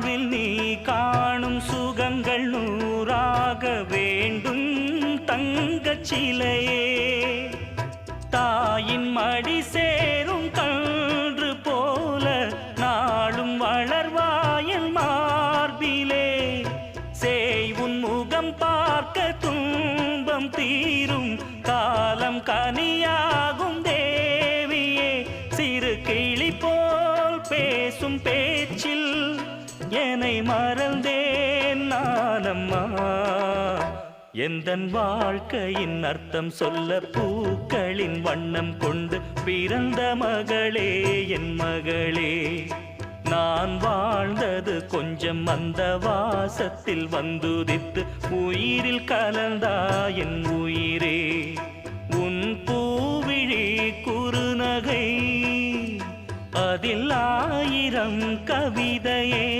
வாழ்வில் நீ காணும் சுகங்கள் நூறாக வேண்டும் தங்கச் சிலையே. தாயின் மடி சேரும் கன்று போல நாளும் வளர்வாயன் மார்பிலே. சேய் உன் முகம் பார்க்க துன்பம் தீரும் காலம் கனியாகும் தேவியே. சிறு கிளி போல் பேசும் பேச்சில் என்னை மறந்தேன் நானம்மா. எந்தன் வாழ்க்கையின் அர்த்தம் சொல்ல பூக்களின் வண்ணம் கொண்டு பிறந்த மகளே என் மகளே. நான் வாழ்ந்தது கொஞ்சம் அந்த வாசத்தில் வந்துதித்து உயிரில் கலந்தா என் உயிரே. உன் பூவிழி குறுநகை அதில் 1000 கவிதையே.